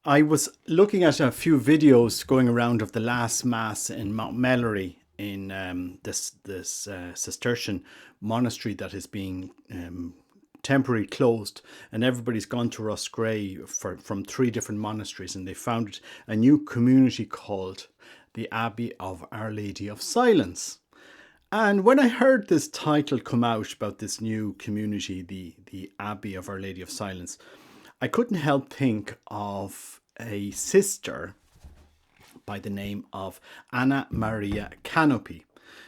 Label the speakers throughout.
Speaker 1: I was looking at a few videos going around of the last mass in Mount Melleray in this Cistercian monastery that is being temporarily closed, and everybody's gone to Roscrea from three different monasteries, and they founded a new community called the Abbey of Our Lady of Silence. And when I heard this title come out about this new community, the Abbey of Our Lady of Silence, I couldn't help think of a sister by the name of Anna Maria Canopi.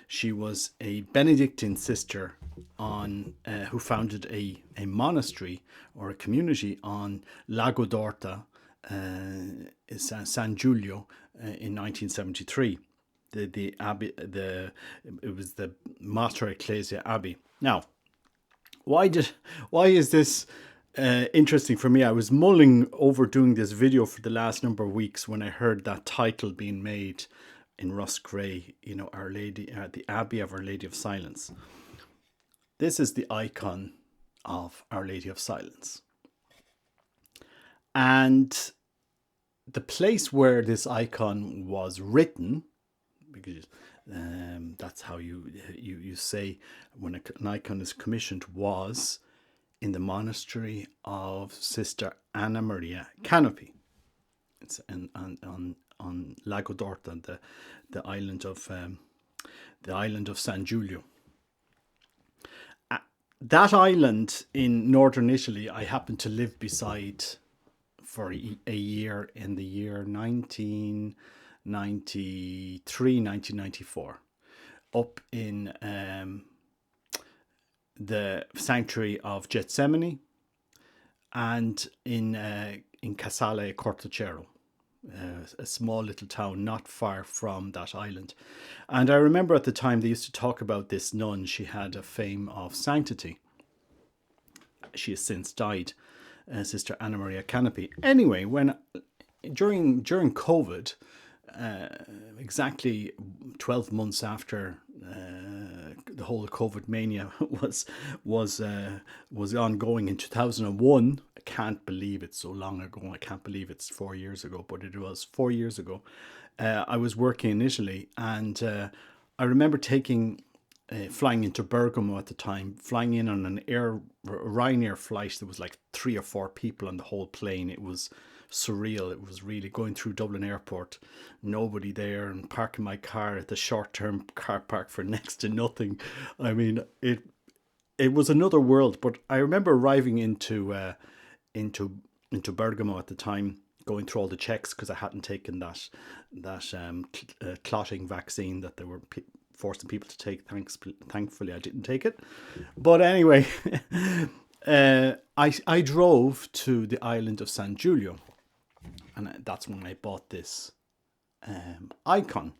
Speaker 1: She was a Benedictine sister who founded a monastery or a community on Lago d'Orta, San Giulio, in 1973. The abbey, it was the Mater Ecclesia Abbey. Now, why did why is this interesting for me? I was mulling over doing this video for the last number of weeks when I heard that title being made in Roscrea, Our Lady, the Abbey of Our Lady of Silence. This is the icon of Our Lady of Silence. And the place where this icon was written, because that's how you say when an icon is commissioned, was in the monastery of Sister Anna Maria Canopi. It's on Lago d'Orta, the island of San Giulio. That island in northern Italy, I happened to live beside for a year in the year 1993, 1994, up in the sanctuary of Gethsemane and in Casale Cortocero, a small little town not far from that island. And I remember at the time they used to talk about this nun. She had a fame of sanctity. She has since died, Sister Anna Maria Canopi. Anyway, when during COVID, exactly 12 months after the whole COVID mania was ongoing in 2001. I can't believe it's so long ago. I can't believe it's 4 years ago, but it was 4 years ago. I was working in Italy, and I remember flying into Bergamo at the time, flying in on an Ryanair flight. There was like 3 or 4 people on the whole plane. It was surreal. It was really going through Dublin Airport, nobody there, and parking my car at the short-term car park for next to nothing. I mean, it was another world. But I remember arriving into Bergamo at the time, going through all the checks because I hadn't taken that clotting vaccine that they were forcing people to take. Thankfully, I didn't take it. But anyway, I drove to the island of San Giulio, and that's when I bought this icon.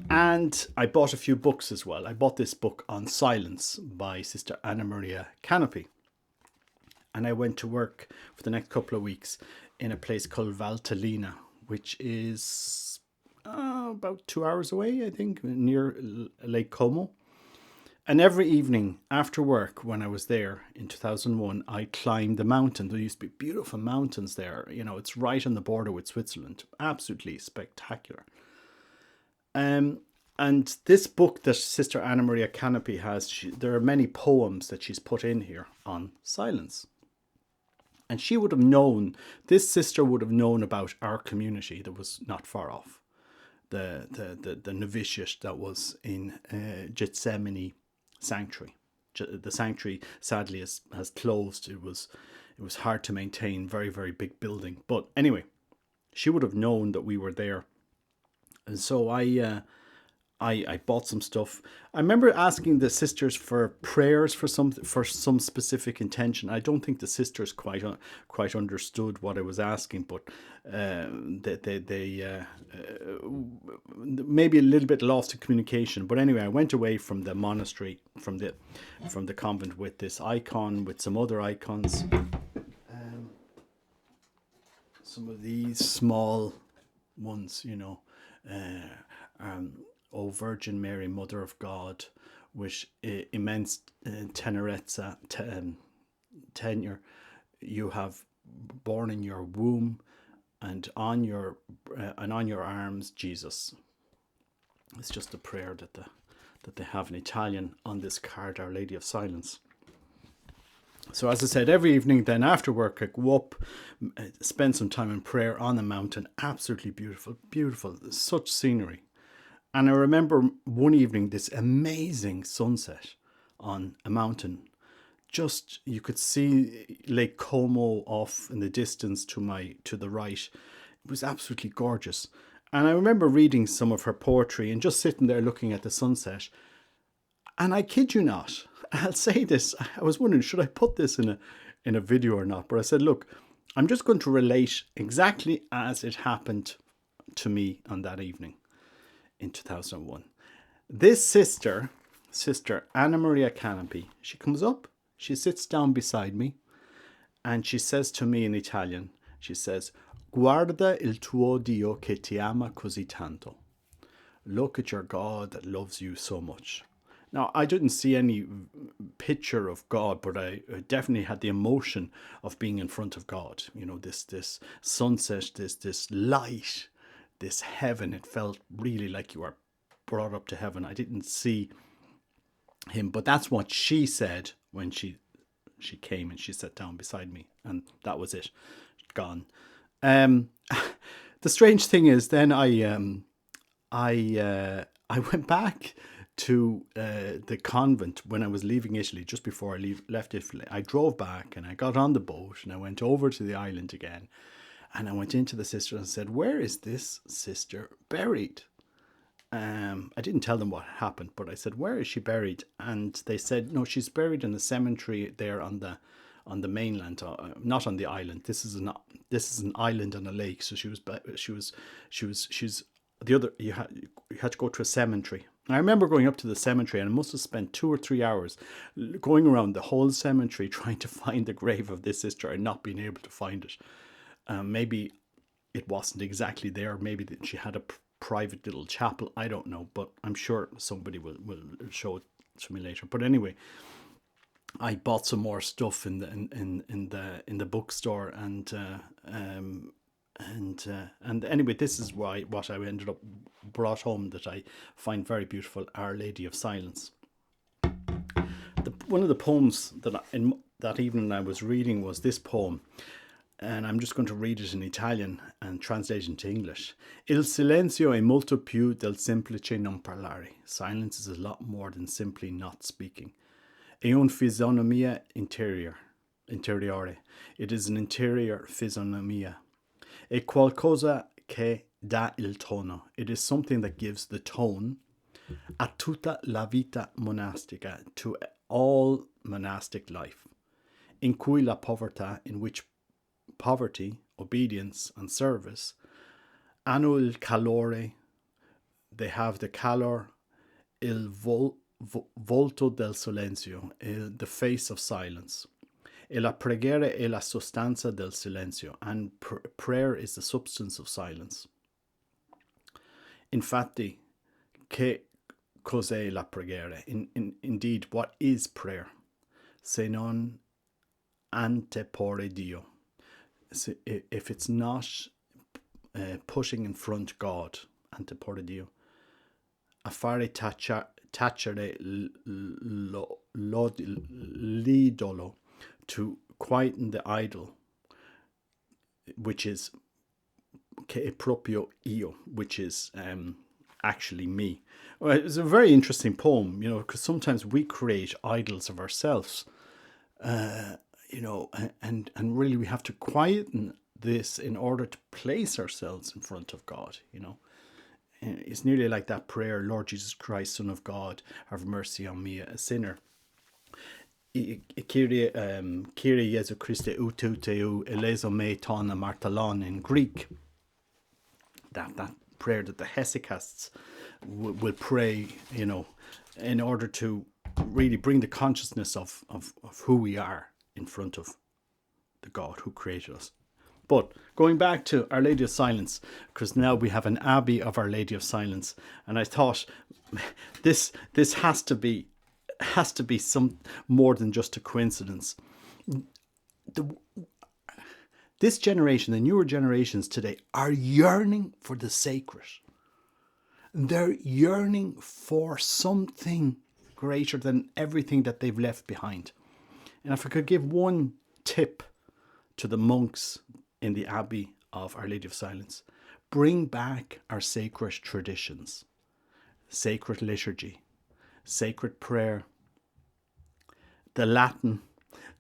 Speaker 1: And I bought a few books as well. I bought this book on silence by Sister Anna Maria Canopi. And I went to work for the next couple of weeks in a place called Valtellina, which is about 2 hours away, I think, near Lake Como. And every evening after work, when I was there in 2001, I climbed the mountain. There used to be beautiful mountains there. It's right on the border with Switzerland. Absolutely spectacular. And this book that Sister Anna Maria Canopi has, there are many poems that she's put in here on silence. And she would have known, this sister would have known about our community that was not far off. The novitiate that was in Gethsemane Sanctuary. The sanctuary sadly has closed. It was hard to maintain, very, very big building. But anyway, she would have known that we were there. And so I bought some stuff. I remember asking the sisters for prayers for some specific intention. I don't think the sisters quite understood what I was asking, but they maybe a little bit lost in communication. But anyway, I went away from the monastery, from the convent, with this icon, with some other icons, some of these small ones, O Virgin Mary, Mother of God, with immense tenure, you have born in your womb and on your arms, Jesus. It's just a prayer that they have in Italian on this card, Our Lady of Silence. So as I said, every evening then after work, I go up, spend some time in prayer on the mountain. Absolutely beautiful, beautiful, such scenery. And I remember one evening, this amazing sunset on a mountain. Just, you could see Lake Como off in the distance to the right. It was absolutely gorgeous. And I remember reading some of her poetry and just sitting there looking at the sunset. And I kid you not, I'll say this. I was wondering, should I put this in a video or not? But I said, look, I'm just going to relate exactly as it happened to me on that evening in 2001. This sister Anna Maria Canopi, she comes up, she sits down beside me, and she says to me in Italian, she says, "Guarda il tuo Dio che ti ama così tanto." Look at your God that loves you so much. Now, I didn't see any picture of God, but I definitely had the emotion of being in front of God. You know, this sunset, this light, this heaven. It felt really like you were brought up to heaven. I didn't see him, but that's what she said when she came and she sat down beside me, and that was it. Gone. The strange thing is, then I went back to the convent when I was leaving Italy, just before I left Italy. I drove back and I got on the boat and I went over to the island again, and I went into the sister and said, "Where is this sister buried?" I didn't tell them what happened, but I said, "Where is she buried?" And they said, "No, she's buried in a cemetery there on the mainland, not on the island. This is an island on a lake." So she's the other. You had to go to a cemetery. I remember going up to the cemetery, and I must have spent 2 or 3 hours going around the whole cemetery trying to find the grave of this sister and not being able to find it. Maybe it wasn't exactly there. Maybe she had a private little chapel. I don't know, but I'm sure somebody will show it to me later. But anyway, I bought some more stuff in the bookstore, and anyway, this is what I ended up brought home that I find very beautiful: Our Lady of Silence. One of the poems that evening I was reading was this poem, and I'm just going to read it in Italian and translate it into English. Il silenzio è molto più del semplice non parlare. Silence is a lot more than simply not speaking. È un fisionomia interiore. It is an interior fisionomia. È qualcosa che dà il tono. It is something that gives the tone a tutta la vita monastica, to all monastic life, in cui la povertà, in which poverty, obedience, and service hanno il calore, they have the calor, il volto del silenzio, the face of silence. E la preghiera è la sostanza del silenzio, and prayer is the substance of silence. Infatti, che cos'è la preghiera? Indeed, what is prayer? Se non anteporre Dio. If it's not putting in front God, anteporre Dio, a fare tacere l'idolo, to quieten the idol, which is che è proprio io, which is actually me. Well, it's a very interesting poem, you know, because sometimes we create idols of ourselves, you know, and really we have to quieten this in order to place ourselves in front of God, you know. It's nearly like that prayer, "Lord Jesus Christ, Son of God, have mercy on me, a sinner." Kyrie Jesu Christe outou teu eleison me ton amartalon, in Greek. That prayer that the hesychasts will pray, you know, in order to really bring the consciousness of who we are in front of the God who created us. But going back to Our Lady of Silence, because now we have an abbey of Our Lady of Silence, and I thought this has to be some more than just a coincidence. This generation, the newer generations today, are yearning for the sacred. They're yearning for something greater than everything that they've left behind. And if I could give one tip to the monks in the Abbey of Our Lady of Silence, bring back our sacred traditions, sacred liturgy, sacred prayer, the Latin,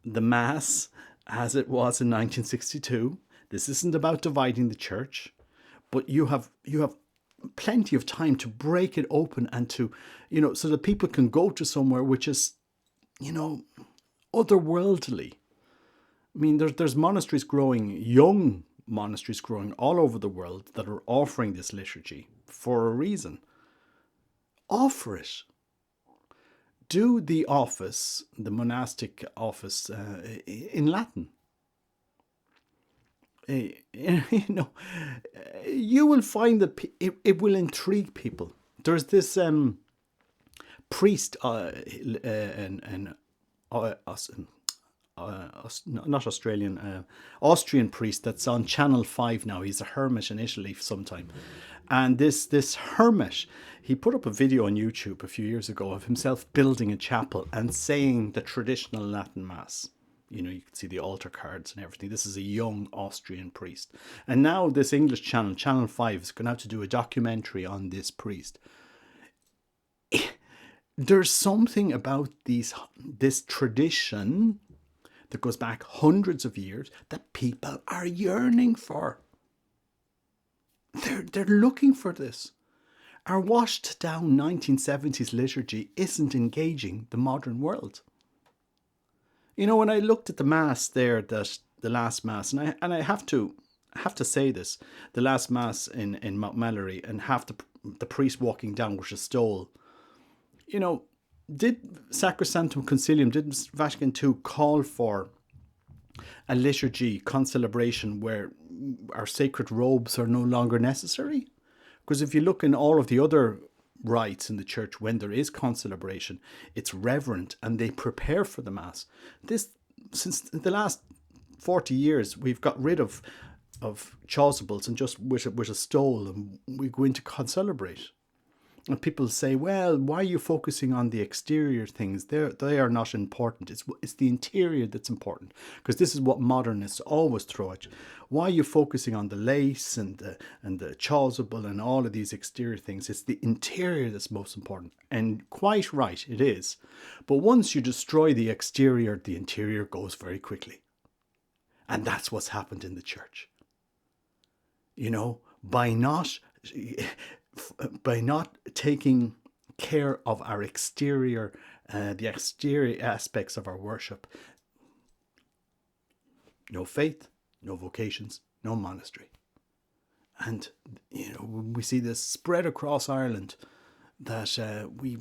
Speaker 1: the Mass as it was in 1962. This isn't about dividing the church, but you have plenty of time to break it open and to, so that people can go to somewhere which is, otherworldly. I mean, there's monasteries growing, young monasteries growing all over the world that are offering this liturgy for a reason. Offer it. Do the office, the monastic office, in Latin. You will find that it will intrigue people. There's this priest, not Australian, Austrian priest that's on Channel 5 now. He's a hermit in Italy sometime. And this hermit, he put up a video on YouTube a few years ago of himself building a chapel and saying the traditional Latin Mass. You can see the altar cards and everything. This is a young Austrian priest. And now this English channel, Channel 5, is going to have to do a documentary on this priest. There's something about this tradition that goes back hundreds of years that people are yearning for. They're looking for this. Our washed down 1970s liturgy isn't engaging the modern world. When I looked at the Mass there, that the last Mass, and I have to say this, the last Mass in Mount Mallory, and have the priest walking down with a stole. Did Sacrosanctum Concilium, did Vatican II call for a liturgy, concelebration, where our sacred robes are no longer necessary? Because if you look in all of the other rites in the church, when there is concelebration, it's reverent and they prepare for the Mass. Since the last 40 years, we've got rid of chasubles and just with a stole, and we go into concelebrate. And people say, well, why are you focusing on the exterior things? They are not important. It's the interior that's important, because this is what modernists always throw at you. Why are you focusing on the lace and the chasuble and all of these exterior things? It's the interior that's most important. And quite right, it is. But once you destroy the exterior, the interior goes very quickly. And that's what's happened in the church. By not taking care of our exterior, the exterior aspects of our worship, no faith, no vocations, no monastery. And we see this spread across Ireland, that we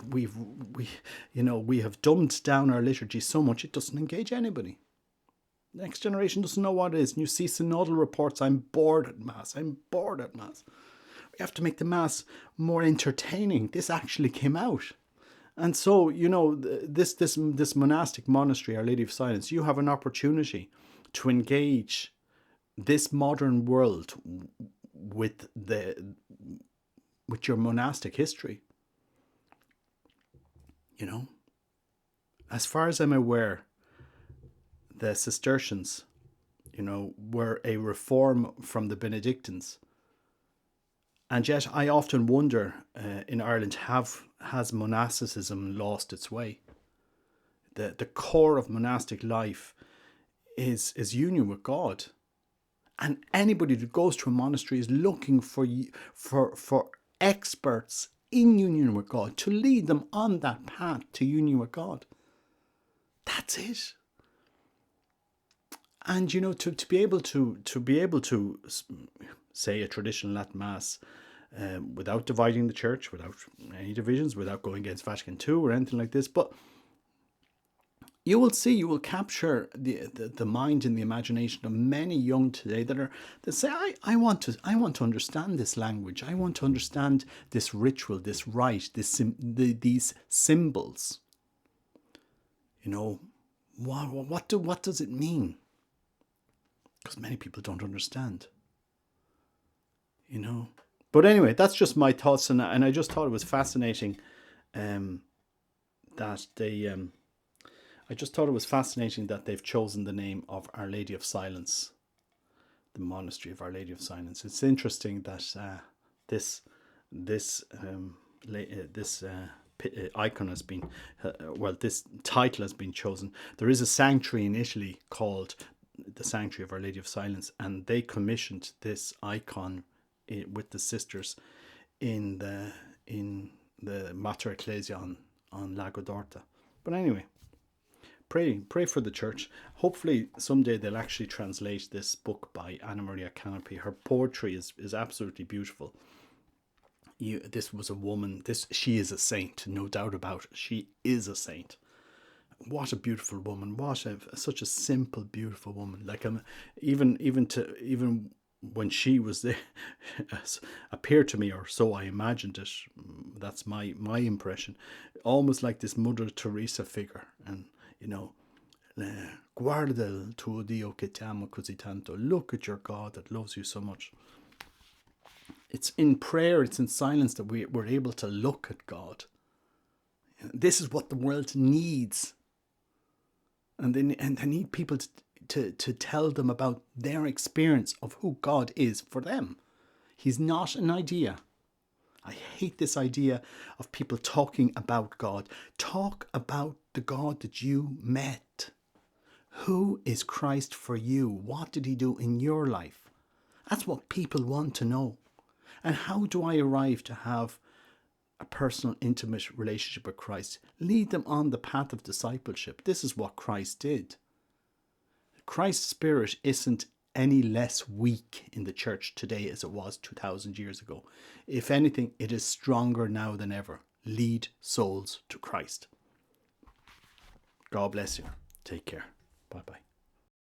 Speaker 1: have dumbed down our liturgy so much it doesn't engage anybody. The next generation doesn't know what it is. And you see synodal reports, I'm bored at Mass. We have to make the Mass more entertaining. This actually came out. And so, this monastic monastery, Our Lady of Silence, you have an opportunity to engage this modern world with your monastic history. As far as I'm aware, the Cistercians, were a reform from the Benedictines. And yet I often wonder, in Ireland, has monasticism lost its way? The core of monastic life is union with God. And anybody that goes to a monastery is looking for experts in union with God to lead them on that path to union with God. That's it. And to be able to say a traditional Latin Mass without dividing the church, without any divisions, without going against Vatican II or anything like this, but you will capture the mind and the imagination of many young today that say, I want to understand this language. I want to understand this ritual, this rite, these symbols. What does it mean? because many people don't understand, you know. But anyway, that's just my thoughts, and I just thought it was fascinating that they. I just thought it was fascinating that they've chosen the name of Our Lady of Silence, the monastery of Our Lady of Silence. It's interesting that this icon has been, this title has been chosen. There is a sanctuary in Italy called the Sanctuary of Our Lady of Silence, and they commissioned this icon with the sisters in the Mater Ecclesia on Lago d'Orta. But anyway, pray for the church. Hopefully someday they'll actually translate this book by Anna Maria Canopi. Her poetry is absolutely beautiful. This was a woman. She is a saint, no doubt about it. She is a saint. What a beautiful woman! Such a simple, beautiful woman. Like even when she was there, appeared to me, or so I imagined it. That's my impression. Almost like this Mother Teresa figure, and guarda il tuo Dio che ti ama così tanto. Look at your God that loves you so much. It's in prayer, it's in silence that we're able to look at God. This is what the world needs. And they need people to tell them about their experience of who God is for them. He's not an idea. I hate this idea of people talking about God. Talk about the God that you met. Who is Christ for you? What did he do in your life? That's what people want to know. And how do I arrive to have a personal, intimate relationship with Christ? Lead them on the path of discipleship. This is what Christ did. Christ's Spirit isn't any less weak in the church today as it was 2,000 years ago. If anything, it is stronger now than ever. Lead souls to Christ. God bless you. Take care. Bye-bye.